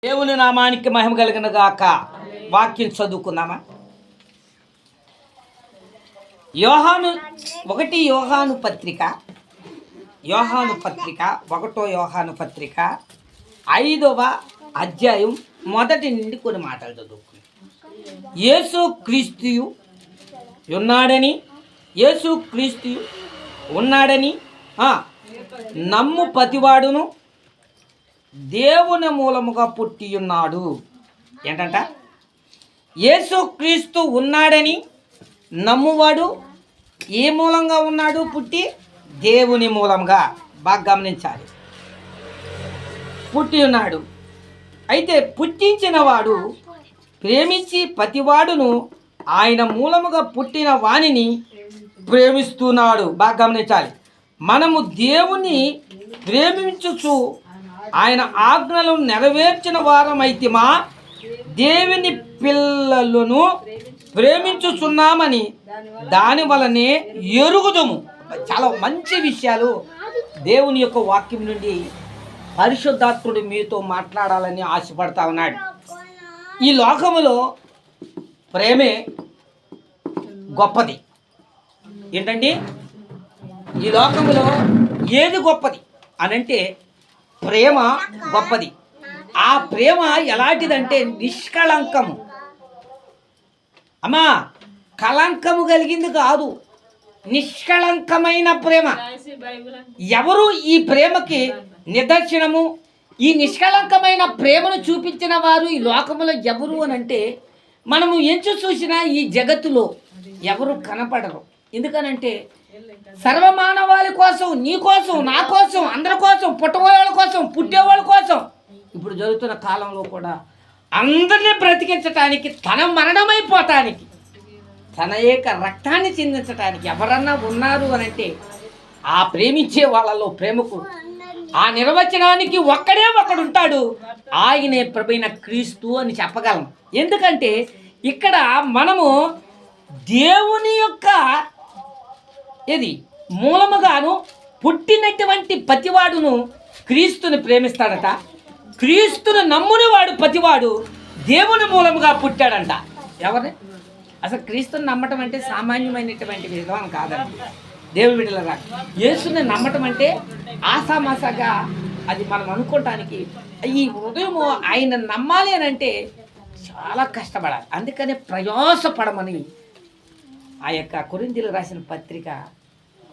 దేవుని నామానికి మహిమ కలిగిన గాక. వాక్యం చదువుకుందామా? యోహాను పత్రిక 5వ అధ్యాయం మొదటి నుండి కొన్ని మాటలు చదువుకుందాం. యేసు క్రీస్తు ఉన్నాడని నమ్ము ప్రతివాడును దేవుని మూలముగా పుట్టి ఉన్నాడు. ఏంటంట? యేసుక్రీస్తు ఉన్నాడని నమ్మువాడు ఏ మూలంగా ఉన్నాడు? పుట్టి దేవుని మూలంగా. బాగా గమనించాలి. పుట్టి ఉన్నాడు. అయితే పుట్టించిన వాడు ప్రేమించి ప్రతివాడును ఆయన మూలముగా పుట్టిన వాణిని ప్రేమిస్తున్నాడు. బాగా గమనించాలి. మనము దేవుని ప్రేమించుచు ఆయన ఆజ్ఞలను నెరవేర్చిన వారమైతిమా దేవుని పిల్లలను ప్రేమించుచున్నామని దాని వలనే ఎరుగుదము. చాలా మంచి విషయాలు దేవుని యొక్క వాక్యం నుండి పరిశుద్ధాత్ముడు మీతో మాట్లాడాలని ఆశపడతా ఉన్నాడు. ఈ లోకములో ప్రేమే గొప్పది. ఏంటండి? ఈ లోకములో ఏది గొప్పది అనంటే ప్రేమ గొప్పది. ఆ ప్రేమ ఎలాంటిదంటే నిష్కళంకము. అమ్మా, కళంకము కలిగింది కాదు, నిష్కళంకమైన ప్రేమ. ఎవరు ఈ ప్రేమకి నిదర్శనము? ఈ నిష్కళంకమైన ప్రేమను చూపించిన వారు ఈ లోకములో ఎవరు అని అంటే మనము ఎంచు చూసినా ఈ జగత్తులో ఎవరు కనపడరు. ఎందుకనంటే సర్వమానవాళి కోసం, నీ కోసం, నా కోసం, అందరి కోసం, పుట్టబోయేవాళ్ళ కోసం, పుట్టేవాళ్ళ కోసం ఇప్పుడు జరుగుతున్న కాలంలో కూడా అందరినీ బ్రతికించటానికి, తన మరణమైపోవటానికి, తన యొక్క రక్తాన్ని చిందించటానికి ఎవరన్నా ఉన్నారు అని అంటే ఆ ప్రేమించే వాళ్ళలో ప్రేమకు ఆ నిర్వచనానికి ఒక్కడే ఒకడుంటాడు. ఆయనే ప్రభైన క్రీస్తు అని చెప్పగలం. ఎందుకంటే ఇక్కడ మనము దేవుని యొక్క మూలముగాను పుట్టినటువంటి ప్రతివాడును క్రీస్తుని ప్రేమిస్తాడట. క్రీస్తును నమ్ముని వాడు ప్రతివాడు దేవుని మూలముగా పుట్టాడంట. ఎవరిని? అసలు క్రీస్తుని నమ్మటం అంటే సామాన్యమైనటువంటి విధానం కాదండి. దేవుని బిడ్డలారా, యేసుని నమ్మటం అంటే ఆసామాసాగా అది మనం అనుకోవటానికి, ఈ హృదయము ఆయన నమ్మాలి అని అంటే చాలా కష్టపడాలి. అందుకనే ప్రయాసపడమని ఆ యొక్క కొరింథీయులకు రాసిన పత్రిక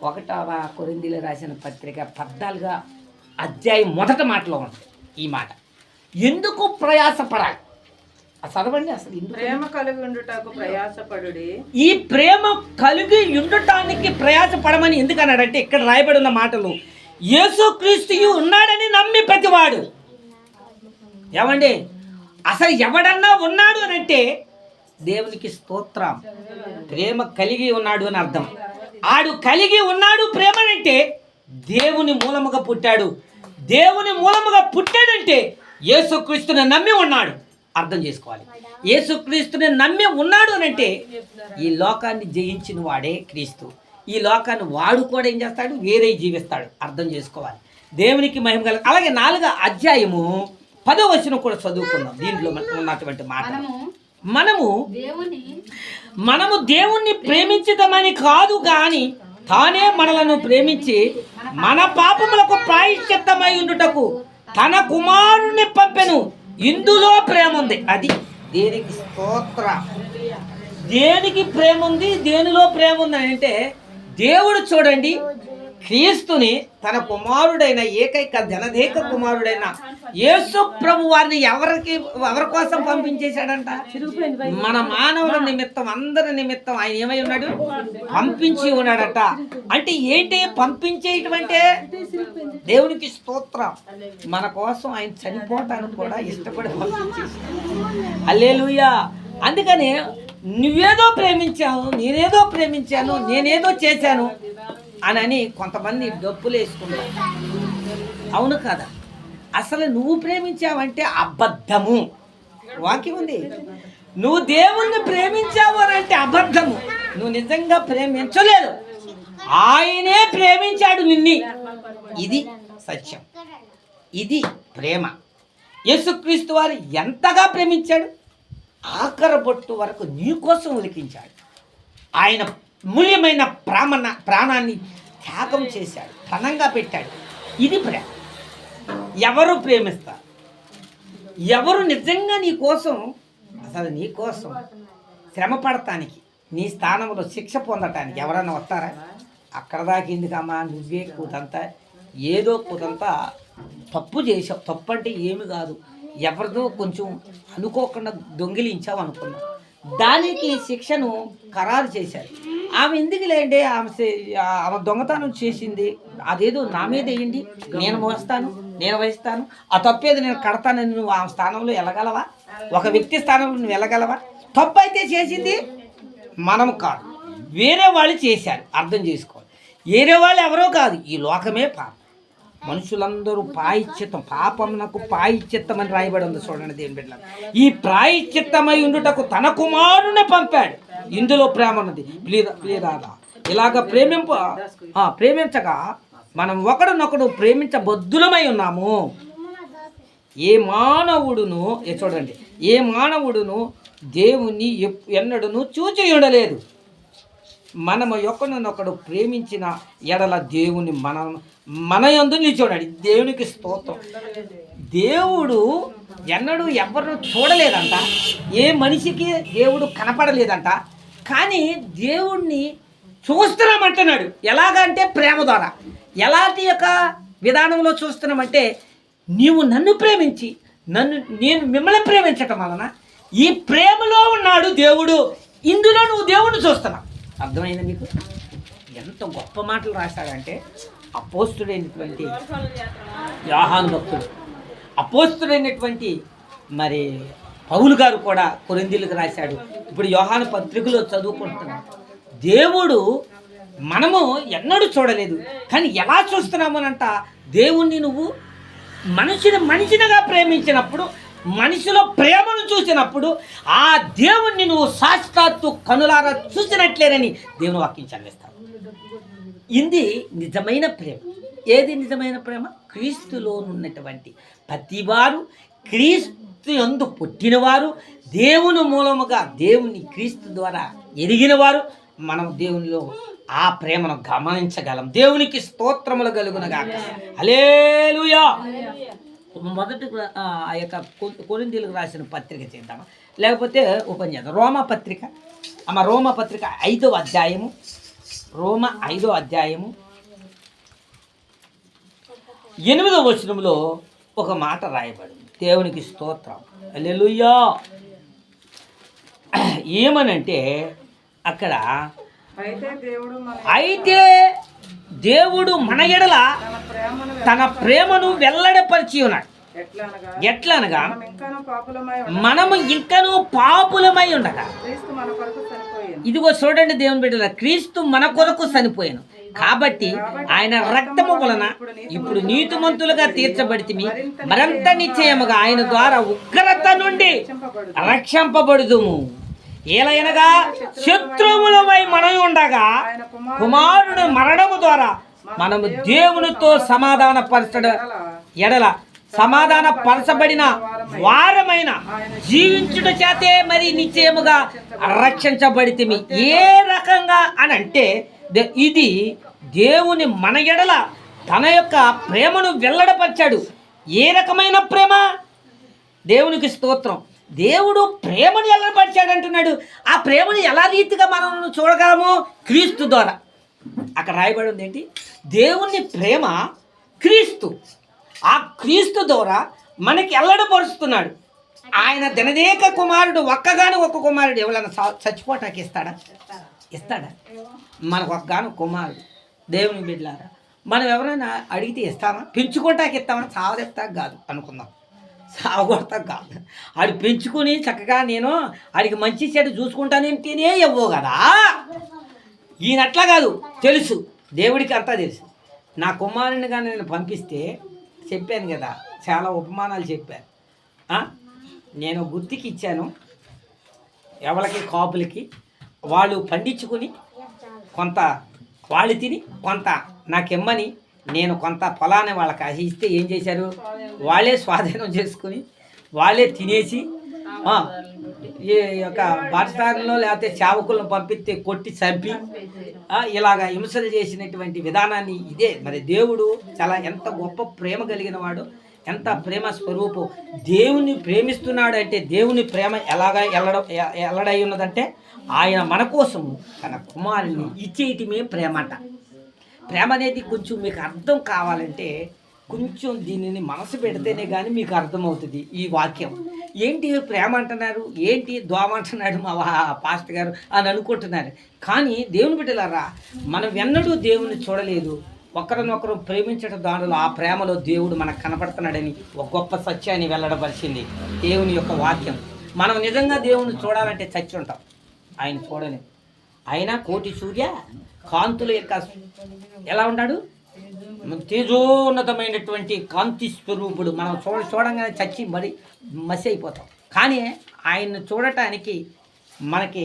1వ కొరింథీయులకు రాసిన పత్రిక 14వ అధ్యాయం మొదటి మాటలో ఉంటుంది ఈ మాట. ఎందుకు ప్రయాసపడాలి? చదవండి. అసలు ప్రేమ కలిగి ఉండుటకు ప్రయాసపడుడి. ఈ ప్రేమ కలిగి ఉండుటానికి ప్రయాసపడమని ఎందుకన్నాడంటే ఇక్కడ రాయబడి ఉన్న మాటలు, యేసుక్రీస్తు ఉన్నాడని నమ్మి ప్రతివాడు. ఏమండి? అసలు ఎవడన్నా ఉన్నాడు అని అంటే దేవునికి స్తోత్రం. ప్రేమ కలిగి ఉన్నాడు అని అర్థం. ఆడు కలిగి ఉన్నాడు ప్రేమనంటే దేవుని మూలముగా పుట్టాడు. దేవుని మూలముగా పుట్టాడంటే యేసుక్రీస్తుని నమ్మి ఉన్నాడు. అర్థం చేసుకోవాలి. యేసుక్రీస్తుని నమ్మి ఉన్నాడు అని అంటే ఈ లోకాన్ని జయించిన వాడే క్రీస్తు. ఈ లోకాన్ని వాడు కూడా ఏం చేస్తాడు? వేరే జీవిస్తాడు. అర్థం చేసుకోవాలి. దేవునికి మహిమ కల. అలాగే 4వ అధ్యాయము 10వ వచనం కూడా చదువుకుందాం. దీంట్లో ఉన్నటువంటి మాట, మనము దేవుణ్ణి ప్రేమించుదామని కాదు కానీ తానే మనలను ప్రేమించి మన పాపములకు ప్రాయశ్చిత్తమై ఉండుటకు తన కుమారుని పంపెను. ఇందులో ప్రేమ ఉంది. అది దేనికి స్తోత్ర. దేనికి ప్రేమ ఉంది? దేనిలో ప్రేమ ఉంది అంటే దేవుడు చూడండి, క్రీస్తుని తన కుమారుడైన ఏకైక జనదేక కుమారుడైన యేసు ప్రభు వారిని ఎవరి కోసం పంపించేశాడంట? మన మానవుల నిమిత్తం, అందరి నిమిత్తం ఆయన ఏమై ఉన్నాడు? పంపించి ఉన్నాడట. అంటే ఏంటి పంపించేటువంటి? దేవునికి స్తోత్రం. మన కోసం ఆయన చనిపోవటానికి కూడా ఇష్టపడి పంపించేశాడు. హల్లెలూయా. అందుకని నువ్వేదో ప్రేమించావు, నేనేదో ప్రేమించాను, నేనేదో చేశాను అని కొంతమంది డబ్బులు వేసుకుంటారు. అవును కదా? అసలు నువ్వు ప్రేమించావంటే అబద్ధము. వాక్యం ఉంది. నువ్వు దేవుణ్ణి ప్రేమించావు అని అంటే అబద్ధము. నువ్వు నిజంగా ప్రేమించలేదు, ఆయనే ప్రేమించాడు నిన్ని. ఇది సత్యం. ఇది ప్రేమ. యేసుక్రీస్తు వారు ఎంతగా ప్రేమించాడు, ఆఖరి బొట్టు వరకు నీ కోసం ఉలికించాడు. ఆయన మూల్యమైన ప్రాణాన్ని త్యాగం చేశాడు, ధనంగా పెట్టాడు. ఇది ప్రేమ. ఎవరు ప్రేమిస్తారు? ఎవరు నిజంగా నీ కోసం, అసలు నీ కోసం శ్రమ పడటానికి, నీ స్థానంలో శిక్ష పొందటానికి ఎవరన్నా వస్తారా? అక్కడ దాకా ఎందుకమ్మా, నువ్వే కూతంతా ఏదో కూతంతా తప్పు చేసావు. తప్పు అంటే ఏమి కాదు, ఎవరిదో కొంచెం అనుకోకుండా దొంగిలించావు అనుకున్నావు, దానికి శిక్షను ఖరారు చేశారు. ఆమె ఎందుకు లేండి, ఆమె దొంగతనం చేసింది, అదేదో నా మీద వేయండి, నేను మోస్తాను, నేను వహిస్తాను, ఆ తప్పేది నేను కడతానని నువ్వు ఆ స్థానంలో వెళ్ళగలవా? ఒక వ్యక్తి స్థానంలో నువ్వు వెళ్ళగలవా? తప్పు అయితే చేసింది మనం కాదు, వేరే వాళ్ళు చేశారు. అర్థం చేసుకోవాలి. వేరే వాళ్ళు ఎవరో కాదు, ఈ లోకమే పాపం. మనుషులందరూ ప్రాయశ్చిత్తం, పాపమునకు ప్రాయశ్చిత్తం అని రాయబడి ఉంది. చూడండి దేవుని బిడ్డలారా, ఈ ప్రాయశ్చిత్తమై ఉండుటకు తన కుమారుని పంపాడు. ఇందులో ప్రేమ ఉన్నది. ప్రియరాదా, ఇలాగ ప్రేమించగా మనం ఒకడినొకడు ప్రేమించబద్దులమై ఉన్నాము. ఏ మానవుడును చూడండి, ఏ మానవుడును దేవుణ్ణి ఎన్నడూను చూచి ఉండలేదు. మనము ఒకరినొకడు ప్రేమించిన ఎడల దేవుని మన యందు నిలిచోడాడు. దేవునికి స్తోత్రం. దేవుడు ఎన్నడూ ఎవరిని చూడలేదంట, ఏ మనిషికి దేవుడు కనపడలేదంట. కానీ దేవుణ్ణి చూస్తున్నామంటున్నాడు. ఎలాగంటే ప్రేమ ద్వారా. ఎలాంటి యొక్క విధానంలో చూస్తున్నామంటే, నీవు నన్ను ప్రేమించి నేను మిమ్మల్ని ప్రేమించటం వలన ఈ ప్రేమలో ఉన్నాడు దేవుడు. ఇందులో నువ్వు దేవుణ్ణి చూస్తున్నావు. అర్థమైంది మీకు? ఎంత గొప్ప మాటలు రాశాడంటే, అపోస్తుడైనటువంటి యోహాను భక్తుడు, అపోస్తుడైనటువంటి మరి పౌలు గారు కూడా కొరింథీయులకు రాశాడు. ఇప్పుడు యోహాను పత్రికలో చదువుకుంటున్నాం. దేవుడు మనము ఎన్నడూ చూడలేదు, కానీ ఎలా చూస్తున్నామనంట, దేవుణ్ణి నువ్వు మనిషినిగా ప్రేమించినప్పుడు, మనిషిలో ప్రేమను చూసినప్పుడు ఆ దేవుణ్ణి నువ్వు సాక్షాత్తు కనులారా చూసినట్లేనని దేవుని వాక్యం చదివిస్తావు. ఇది నిజమైన ప్రేమ. ఏది నిజమైన ప్రేమ? క్రీస్తులో ఉన్నటువంటి ప్రతివారు, క్రీస్తు యందు పుట్టినవారు, దేవుని మూలముగా దేవుని క్రీస్తు ద్వారా ఎరిగినవారు, మనం దేవునిలో ఆ ప్రేమను గమనించగలం. దేవునికి స్తోత్రములు కలుగునగాక. హల్లెలూయా. మొదటి ఆ యొక్క కొరింథీయులకు రాసిన పత్రిక చేద్దామా, లేకపోతే ఓపెన్ చేద్దాం. రోమపత్రిక 5వ అధ్యాయము, రోమ 5వ అధ్యాయము 8వ వచనంలో ఒక మాట రాయబడింది. దేవునికి స్తోత్రం. హల్లెలూయా. ఏమనంటే అక్కడ, అయితే దేవుడు మన ఎడల తన ప్రేమను వెల్లడిపరిచి ఉన్నాడు. ఎట్లనగా మనము ఇంకనూ పాపులమై ఉండగా, ఇదిగో చూడండి దేవుని బిడ్డల, క్రీస్తు మన కొరకు చనిపోయాను కాబట్టి ఆయన రక్తము వలన ఇప్పుడు నీతిమంతులుగా తీర్చబడితిమి, మరింత నిశ్చయముగా ఆయన ద్వారా ఉగ్రత నుండి రక్షింపబడుదుము. ఏలయనగా శత్రువులమై మనం ఉండగా కుమారుడు మరణము ద్వారా మనము దేవునితో సమాధాన పరచబడిన వారమైన జీవించుట చేతే మరి నిశ్చయముగా రక్షించబడితిమి. ఏ రకంగా అని అంటే, ఇది దేవుని మన ఎడల తన యొక్క ప్రేమను వెల్లడపరిచాడు. ఏ రకమైన ప్రేమ? దేవునికి స్తోత్రం. దేవుడు ప్రేమను వెల్లడపరిచాడు అంటున్నాడు. ఆ ప్రేమను ఎలా రీతిగా మనం చూడగలము? క్రీస్తు ద్వారా. అక్కడ రాయబడి ఉంది ఏంటి? దేవుని ప్రేమ క్రీస్తు. ఆ క్రీస్తు ద్వారా మనకి ఎల్లడపరుస్తున్నాడు. ఆయన దినదేక కుమారుడు, ఒక్క కుమారుడు ఎవరైనా చచ్చిపోటానికి ఇస్తాడా? మనకు ఒక్కగాను కుమారుడు. దేవుని బిడ్డలారా, మనం ఎవరైనా అడిగితే ఇస్తామా? పెంచుకుంటాకి ఇస్తామా? సావదెత్తాక కాదు అనుకుందాం, సావగొడతాక కాదు. ఆడు పెంచుకుని చక్కగా నేను ఆడికి మంచి చెడు చూసుకుంటానేంటేనే ఇవ్వవు కదా. ఈయనట్లా కాదు, తెలుసు, దేవుడికి అంతా తెలుసు. నా కుమారుని కానీ నేను పంపిస్తే, చెప్పాను కదా, చాలా ఉపమానాలు చెప్పాను. నేను గుర్తికి ఇచ్చాను ఎవరికి, కాపులకి. వాళ్ళు పండించుకుని కొంత వాళ్ళు తిని కొంత నాకెమ్మని నేను కొంత పొలాన్ని వాళ్ళకి ఆశిస్తే ఏం చేశారు? వాళ్ళే స్వాధీనం చేసుకుని వాళ్ళే తినేసి ఈ యొక్క బాటసారులో లేకపోతే సేవకులను పంపిస్తే కొట్టి చంపి ఇలాగ హింసలు చేసినటువంటి విధానాన్ని ఇదే మరి దేవుడు చాలా ఎంత గొప్ప ప్రేమ కలిగిన వాడు, ఎంత ప్రేమ స్వరూపం. దేవుని ప్రేమిస్తున్నాడు అంటే దేవుని ప్రేమ ఎలాగా ఎల్లడై ఉన్నదంటే ఆయన మన కోసము తన కుమారుని ఇచ్చేయటమే ప్రేమ అంట. ప్రేమ అనేది కొంచెం మీకు అర్థం కావాలంటే కొంచెం దీనిని మనసు పెడితేనే కానీ మీకు అర్థమవుతుంది ఈ వాక్యం. ఏంటి ప్రేమ అంటున్నారు, ఏంటి దోమ అంటున్నాడు మా పాస్టర్ గారు అని అనుకుంటున్నారు. కానీ దేవుని బిడ్డలారా, మనం ఎన్నడూ దేవుని చూడలేదు. ఒకరినొకరు ప్రేమించడం దానిలో ఆ ప్రేమలో దేవుడు మనకు కనపడుతున్నాడని ఒక గొప్ప సత్యాన్ని వెల్లడపరిచింది దేవుని యొక్క వాక్యం. మనం నిజంగా దేవుని చూడాలంటే చచ్చి ఉంటాం, ఆయన చూడలేదు. ఆయన కోటి సూర్య కాంతుల యొక్క ఎలా ఉన్నాడు, తేజోన్నతమైనటువంటి కాంతి స్వరూపుడు. మనం చూడంగానే చచ్చి మసి అయిపోతాం. కానీ ఆయన్ని చూడటానికి మనకి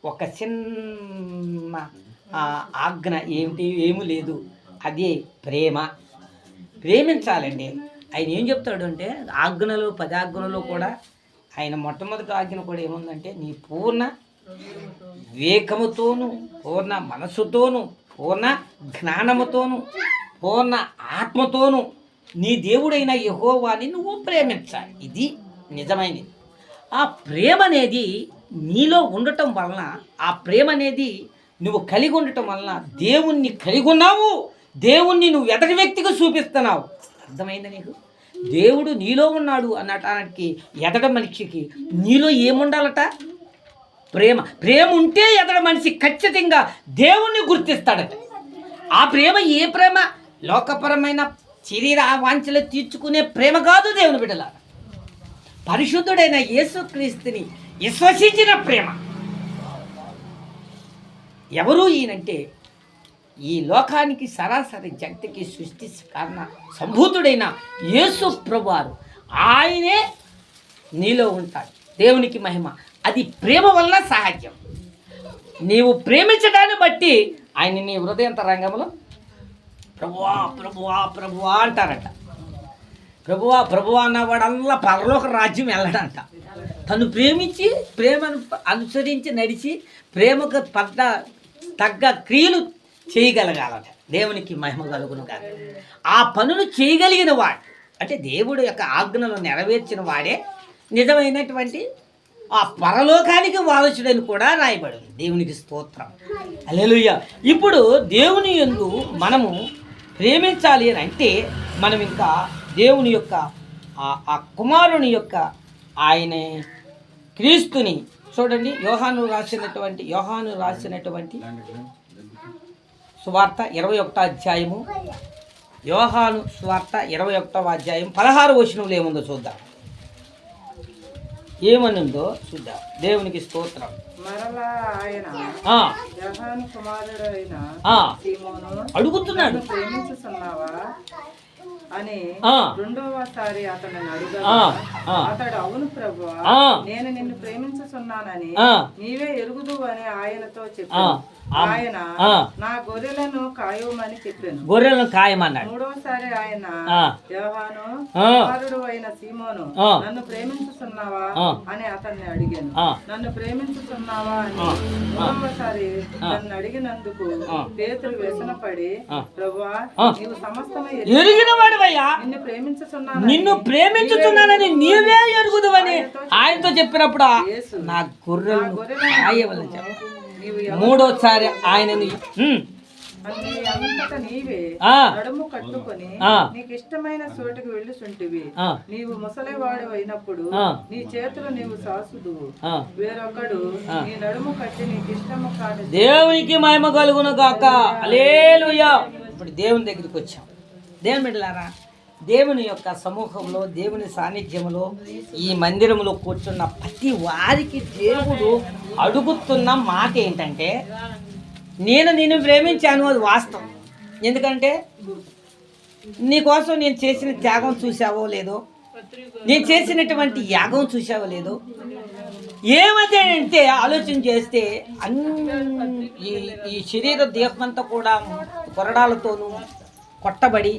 ఒక చిన్న ఆజ్ఞ ఏమీ లేదు, అదే ప్రేమ. ప్రేమించాలండి. ఆయన ఏం చెప్తాడు అంటే ఆజ్ఞలు 10 ఆజ్ఞలలో కూడా ఆయన మొట్టమొదటి ఆజ్ఞ కూడా ఏముందంటే నీ పూర్ణ వివేకముతోను, పూర్ణ మనస్సుతోను, పూర్ణ జ్ఞానముతోను, పూర్ణ ఆత్మతోను నీ దేవుడైన యెహోవాని నువ్వు ప్రేమించాలి. ఇది నిజమైనది. ఆ ప్రేమ అనేది నీలో ఉండటం వలన, ఆ ప్రేమ అనేది నువ్వు కలిగి ఉండటం వలన దేవుణ్ణి కలిగి ఉన్నావు, దేవుణ్ణి నువ్వు ఎదటి వ్యక్తికి చూపిస్తున్నావు. అర్థమైందా నీకు? దేవుడు నీలో ఉన్నాడు అన్నటానికి ఎదట మనిషికి నీలో ఏముండాలట? ప్రేమ. ప్రేమ ఉంటే ఎదట మనిషి ఖచ్చితంగా దేవుణ్ణి గుర్తిస్తాడట. ఆ ప్రేమ ఏ ప్రేమ? లోకపరమైన శరీర వాంఛలు తీర్చుకునే ప్రేమ కాదు దేవుని బిడ్డలారా. పరిశుద్ధుడైన యేసుక్రీస్తుని విశ్వసించిన ప్రేమ. ఎవరు ఈయనంటే ఈ లోకానికి సరాసరి జగతికి సృష్టి కారణ సంభూతుడైన యేసు ప్రభువారు. ఆయనే నీలో ఉంటాడు. దేవునికి మహిమ. అది ప్రేమ వల్ల సాధ్యం. నీవు ప్రేమించడాన్ని బట్టి ఆయన నీ హృదయంతరంగంలో ప్రభువా ప్రభువా ప్రభువా అంటారట. ప్రభువా ప్రభువా అన్నవాడల్లా పరలోక రాజ్యం వెళ్ళడంట. తను ప్రేమించి ప్రేమను అనుసరించి నడిచి ప్రేమకు తగ్గ క్రియలు చేయగలగాలట. దేవునికి మహిమ కలుగును కాదు. ఆ పనులు చేయగలిగిన వాడు అంటే దేవుడు యొక్క ఆజ్ఞలు నెరవేర్చిన వాడే నిజమైనటువంటి ఆ పరలోకానికి వారసుడని కూడా రాయబడింది. దేవునికి స్తోత్రం. హల్లెలూయా. ఇప్పుడు దేవుని యందు మనము ప్రేమించాలి అని అంటే మనం ఇంకా దేవుని యొక్క ఆ కుమారుని యొక్క ఆయన క్రీస్తుని చూడండి. యోహాను రాసినటువంటి సువార్త 21వ అధ్యాయము. యోహాను సువార్త 21వ అధ్యాయం 16వ వచనంలో ఏముందో చూద్దాం. ఏమనుందో చూద్దాం. దేవునికి స్తోత్రం. మరలా ఆయన యోహాను కుమారుడైన సీమోను అడుగుతున్నాడు, ప్రేమించుచున్నావా అని రెండవసారి అతనిని అడుగగా అతడు అవును ప్రభువా, నేను నిన్ను ప్రేమించుచున్నానని నీవే ఎరుగుదు అని ఆయనతో చెప్పాను. ఆయన నా గొర్రెలను కాయమని చెప్పాను. గొర్రెలను కాయమన్నాడు. మూడవసారి ఆయన యోహాను కుమారుడు అయిన సీమోను నన్ను ప్రేమించుతున్నావా అని అతన్ని అడిగాను. నన్ను ప్రేమించుతున్నావా అని మూడవసారి నన్ను అడిగినందుకు పేతురు వ్యసనపడి ప్రభువా, నీవు సమస్తమై ఎరిగినవాడివయ్యా, నిన్ను ప్రేమించుతున్నానని నీవే ఎరుగుదువని ఆయనతో చెప్పినప్పుడు నా గొర్రెలను కాయవలని చెప్ప. మూడోసారి ఆయనని నీవే నడుము కట్టుకొని నీకు ఇష్టమైన చోటుకు వెళ్ళుచుంటివి. నీవు ముసలివాడు అయినప్పుడు నీ చేతులు నీవు సాసుదు, వేరొకడు నీ నడుము కట్టి నీకు ఇష్టము కాదు. దేవునికి మహిమ కలుగును గాక. హల్లెలూయా. ఇప్పుడు దేవుని దగ్గరికి వచ్చాం. దేవుని బిడ్డలారా, దేవుని యొక్క సమూహంలో, దేవుని సాన్నిధ్యంలో, ఈ మందిరంలో కూర్చున్న ప్రతి వారికి దేవుడు అడుగుతున్న మాట ఏంటంటే నేను నిన్ను ప్రేమించాను. అది వాస్తవం. ఎందుకంటే నీకోసం నేను చేసిన త్యాగం చూసావో లేదో, నేను చేసినటువంటి యాగం చూసావో లేదో. ఏమంటే ఆలోచన చేస్తే ఈ శరీర దేహమంతా కూడా కొరడాలతోనూ కొట్టబడి,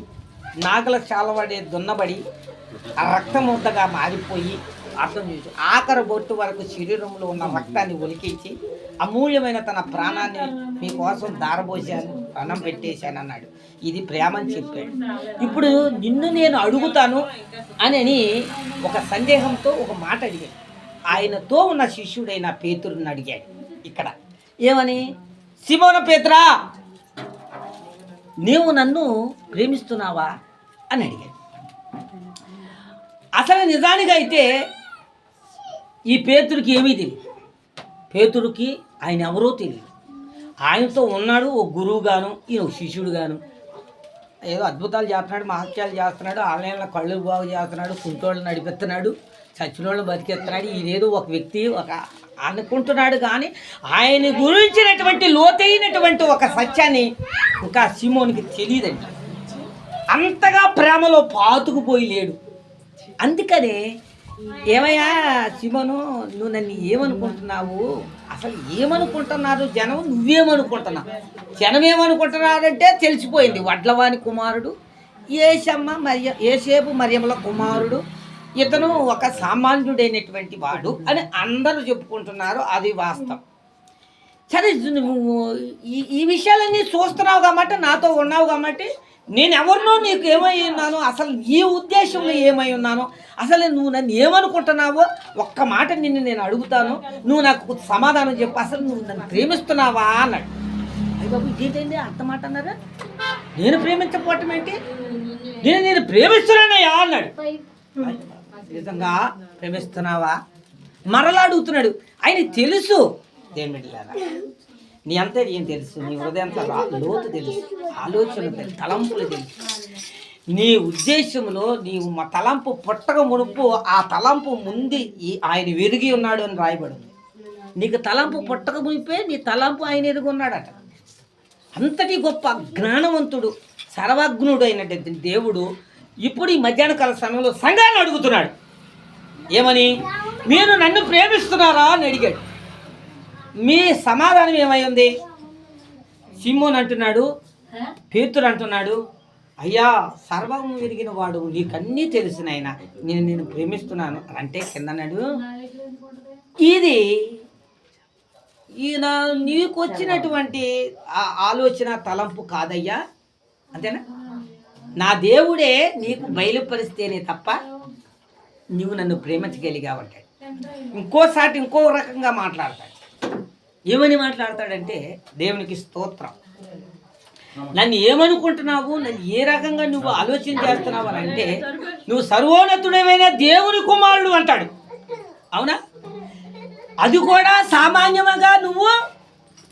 నాగల చాలబడి దున్నబడి రక్తముద్దగా మారిపోయి అర్థం చేసి ఆఖరి బొట్టు వరకు శరీరంలో ఉన్న రక్తాన్ని ఒలికించి అమూల్యమైన తన ప్రాణాన్ని మీకోసం దారబోసాను, ప్రాణం పెట్టేశాను అన్నాడు. ఇది ప్రేమ అని చెప్పాడు. ఇప్పుడు నిన్ను నేను అడుగుతాను అని ఒక సందేహంతో ఒక మాట అడిగాడు. ఆయనతో ఉన్న శిష్యుడైన పేతురుని అడిగాడు. ఇక్కడ ఏమని, సిమోన పేతురా, నీవు నన్ను ప్రేమిస్తున్నావా అని అడిగాడు. అసలు నిజానికి అయితే ఈ పేతురికి ఏమీ తెలియదు. పేతురికి ఆయన ఎవరో తెలియదు. ఆయనతో ఉన్నాడు ఒక గురువుగాను, ఈయన ఒక శిష్యుడుగాను. ఏదో అద్భుతాలు చేస్తున్నాడు, మహత్యాలు చేస్తున్నాడు, ఆన్లైన్లో కళ్ళు బాగు చేస్తున్నాడు, కుంటోళ్ళని నడిపిస్తున్నాడు, చచ్చినోళ్ళని బతికేస్తున్నాడు. ఇదేదో ఒక వ్యక్తి ఒక అనుకుంటున్నాడు, కానీ ఆయన గురించినటువంటి లోతైనటువంటి ఒక సత్యాన్ని ఇంకా సిమోనికి తెలియదండి. అంతగా ప్రేమలో పాతుకుపోయి లేడు. అందుకనే ఏమయ్యా సిమోను, నువ్వు నన్ను ఏమనుకుంటున్నావు, అసలు ఏమనుకుంటున్నారు జనం, నువ్వేమనుకుంటున్నావు? జనం ఏమనుకుంటున్నారంటే తెలిసిపోయింది. వడ్లవాని కుమారుడు ఏసేపు మరియముల కుమారుడు, ఇతను ఒక సామాన్యుడైనటువంటి వాడు అని అందరూ చెప్పుకుంటున్నారు. అది వాస్తవం. సరే, నువ్వు ఈ విషయాలన్నీ చూస్తున్నావు కాబట్టి, నాతో ఉన్నావు కాబట్టి, నేను ఎవరినో నీకు ఏమై ఉన్నాను, అసలు ఈ ఉద్దేశంలో ఏమై ఉన్నాను, అసలు నువ్వు నన్ను ఏమనుకుంటున్నావో ఒక్క మాట నిన్ను నేను అడుగుతాను, నువ్వు నాకు సమాధానం చెప్పు. అసలు నువ్వు నన్ను ప్రేమిస్తున్నావా అన్నాడు. అయ్య బాబు, ఇదేంటండి అంత మాట అన్నారా? నేను ప్రేమించకపోవటం ఏంటి? నేను ప్రేమిస్తున్నానయ్యా అన్నాడు. నిజంగా ప్రేమిస్తున్నావా మరలా అడుగుతున్నాడు. ఆయన తెలుసు, దేవుడి నీ అంతే ఏం తెలుసు, నీ హృదయంతో లోతు తెలుసు, ఆలోచన తెలుసు, తలంపులు తెలుసు. నీ ఉద్దేశంలో నీవు మా తలంపు పుట్టక మునుపు ఆ తలంపు ముందు ఆయన ఎరిగి ఉన్నాడు అని రాయబడింది. నీకు తలంపు పుట్టక మునిపే నీ తలంపు ఆయన ఎరిగి ఉన్నాడట. అంతటి గొప్ప జ్ఞానవంతుడు, సర్వజ్ఞుడు అయినటువంటి దేవుడు ఇప్పుడు ఈ మధ్యాహ్న కాల సమయంలో సంఘాన్ని అడుగుతున్నాడు. ఏమని, మీరు నన్ను ప్రేమిస్తున్నారా అని అడిగాడు. మీ సమాధానం ఏమై ఉంది? సిమోన్ అంటున్నాడు, పేతురు అంటున్నాడు, అయ్యా సర్వం విరిగిన వాడు, నీకన్నీ తెలిసిన ఆయన, నేను ప్రేమిస్తున్నాను అంటే కిందన్నాడు, ఇది ఈయన నీకు వచ్చినటువంటి ఆలోచన తలంపు కాదయ్యా, అంతేనా? నా దేవుడే నీకు బయలుపరిస్తేనే తప్ప నువ్వు నన్ను ప్రేమించగలిగావంటాడు. ఇంకోసారి ఇంకో రకంగా మాట్లాడతాడు. ఏమని మాట్లాడతాడంటే, దేవునికి స్తోత్రం, నన్ను ఏమనుకుంటున్నావు, నన్ను ఏ రకంగా నువ్వు ఆలోచన చేస్తున్నావు అని అంటే, నువ్వు సర్వోన్నతుడైన దేవుని కుమారుడు అంటాడు. అవునా? అది కూడా సామాన్యంగా నువ్వు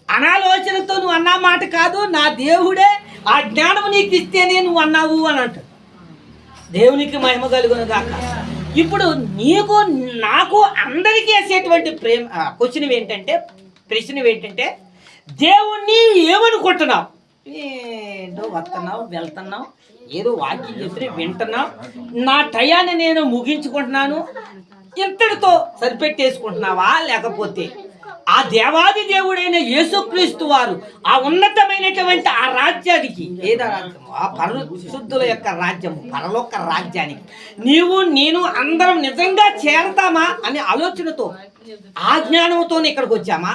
అనాలోచనతో నువ్వు అన్న మాట కాదు, నా దేవుడే ఆ జ్ఞానం నీకు ఇస్తేనే నువ్వు అన్నావు అని అంటాడు. దేవునికి మహిమ కలుగును గాక. ఇప్పుడు నీకు నాకు అందరికీ వేసేటువంటి ప్రశ్న ఏంటంటే దేవుణ్ణి ఏమనుకుంటున్నావు? ఏంటో వస్తున్నావు వెళ్తున్నావు, ఏదో వాక్యం చెప్తే వింటున్నావు, నా టయాన్ని నేను ముగించుకుంటున్నాను, ఇంతటితో సరిపెట్టేసుకుంటున్నావా? లేకపోతే ఆ దేవాది దేవుడైన యేసుక్రీస్తు వారు ఆ ఉన్నతమైనటువంటి ఆ రాజ్యానికి, ఏదో రాజ్యము, ఆ పరిశుద్ధుల యొక్క రాజ్యము, పరలోక రాజ్యానికి నీవు నేను అందరం నిజంగా చేరతామా అనే ఆలోచనతో, ఆ జ్ఞానంతో ఇక్కడికి వచ్చామా,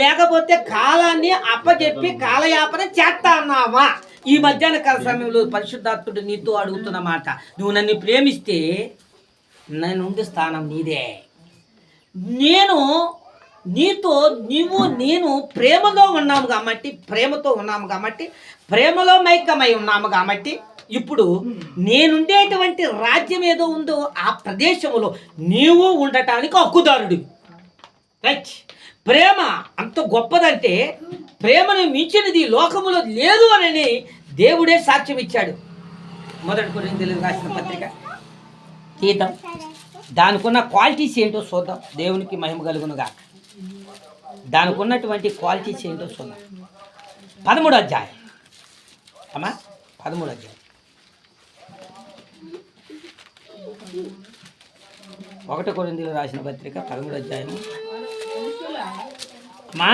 లేకపోతే కాలాన్ని అప్పచెప్పి కాలయాపన చేస్తా అన్నావా? ఈ మధ్యాహ్న కాల సమయంలో పరిశుద్ధాత్ముడు నీతో అడుగుతున్న మాట, నువ్వు నన్ను ప్రేమిస్తే నన్ను స్థానం నీదే. నేను నీతో నేను ప్రేమలో ఉన్నాము కాబట్టి ప్రేమలో మైకమై ఉన్నాము కాబట్టి ఇప్పుడు నేనుండేటువంటి రాజ్యం ఏదో ఉందో ఆ ప్రదేశంలో నీవు ఉండటానికి హక్కుదారుడు. రైట్? ప్రేమ అంత గొప్పదంటే ప్రేమను మించినది లోకములో లేదు అని దేవుడే సాక్ష్యం ఇచ్చాడు. మొదటి కొరింథీయులకు రాసిన పత్రిక తీద్దాం, దానికి ఉన్న క్వాలిటీస్ ఏంటో చూద్దాం. దేవునికి మహిమ కలుగునుగా. దానికి ఉన్నటువంటి క్వాలిటీస్ ఏంటో చూద్దాం. 13వ అధ్యాయం అమ్మా, 13వ అధ్యాయం 1 కొరింథీయులకు రాసిన పత్రిక 13వ అధ్యాయం అమ్మా,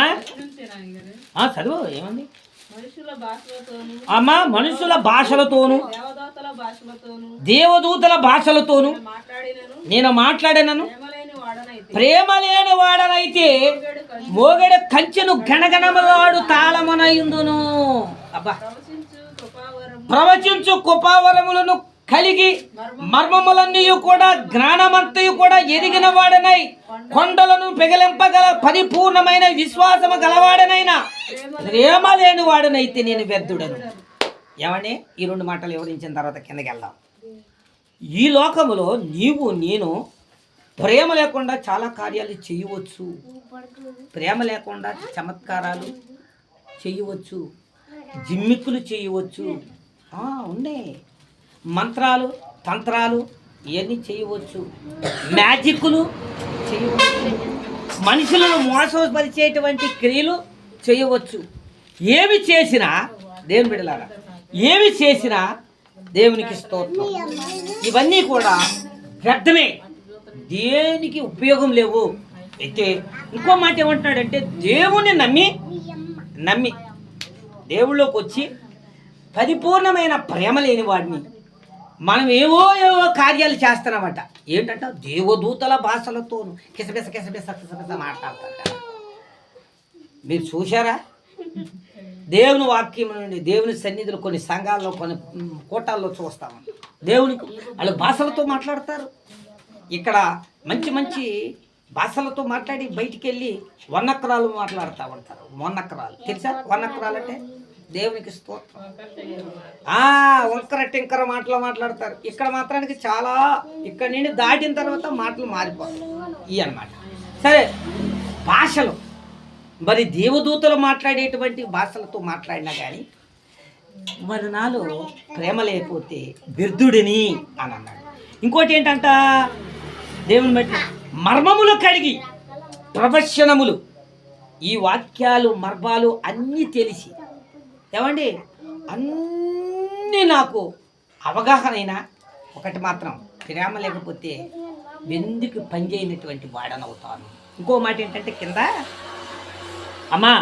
చదువు. ఏమండి? అమ్మా మనుషుల భాషలతోను దేవదూతల భాషలతోను నేను మాట్లాడినను ప్రేమ లేని వాడనైతే మోగడ కంచెను గణగణమగాడు తాళమనయుందును. అబ్బా ప్రవచించు కృపావరములను కలిగి మర్మములన్నీ కూడా జ్ఞానమంతయు కూడా ఎదిగిన వాడనై కొండలను పెగలింపగల పరిపూర్ణమైన విశ్వాసము గలవాడనైనా ప్రేమ లేని వాడనైతే నేను వ్యర్థుడను. ఏమని ఈ 2 మాటలు వివరించిన తర్వాత కిందకి వెళ్దాం. ఈ లోకములో నీవు నేను ప్రేమ లేకుండా చాలా కార్యాలు చేయవచ్చు. ప్రేమ లేకుండా చమత్కారాలు చేయవచ్చు, జిమ్మిక్కులు చేయవచ్చు, ఉన్నాయి మంత్రాలు తంత్రాలు ఇవన్నీ చేయవచ్చు, మ్యాజిక్లు చేయవచ్చు, మనుషులను మోసపరిచేటువంటి క్రియలు చేయవచ్చు. ఏమి చేసినా దేవుని బిడ్డలారా, ఏమి చేసినా దేవునికి స్తోత్రం. ఇవన్నీ కూడా వ్యర్థమే, దేనికి ఉపయోగం లేవు. అయితే ఇంకో మాట ఏమంటున్నాడంటే దేవుణ్ణి నమ్మి దేవుళ్ళలోకి వచ్చి పరిపూర్ణమైన ప్రేమ లేని వాడిని మనం ఏవో కార్యాలు చేస్తున్నామట. ఏంటంటే దేవదూతల భాషలతోను కిసబిస మాట్లాడతారు కదా. మీరు చూశారా? దేవుని వాక్యం నుండి దేవుని సన్నిధులు కొన్ని సంఘాల్లో కొన్ని కోటాల్లో చూస్తాము. దేవునికి వాళ్ళు భాషలతో మాట్లాడతారు. ఇక్కడ మంచి మంచి భాషలతో మాట్లాడి బయటికి వెళ్ళి వన్నక్కరాలు మాట్లాడుతూ ఉంటారు. వన్నక్కరాలు తెలుసా? వన్నక్కరాలు అంటే దేవునికి స్తోత్రం. వంకర టింకర మాటలు మాట్లాడతారు. ఇక్కడ మాత్రానికి చాలా ఇక్కడ నుండి దాటిన తర్వాత మాటలు మారిపోతాయి ఇవి అన్నమాట. సరే, భాషలు మరి దేవదూతలు మాట్లాడేటువంటి భాషలతో మాట్లాడినా కానీ మరి నాలో ప్రేమ లేకపోతే బిర్దుడిని అని అన్నాడు. ఇంకోటి ఏంటంట, దేవుని బట్టి మర్మములు కడిగి ప్రవచనములు, ఈ వాక్యాలు మర్మాలు అన్నీ తెలిసి ఏమండి అన్నీ నాకు అవగాహన అయినా ఒకటి మాత్రం ప్రేమ లేకపోతే ఎందుకు పనిచేయనటువంటి వాడనవుతాను. ఇంకో మాట ఏంటంటే కింద అమ్మా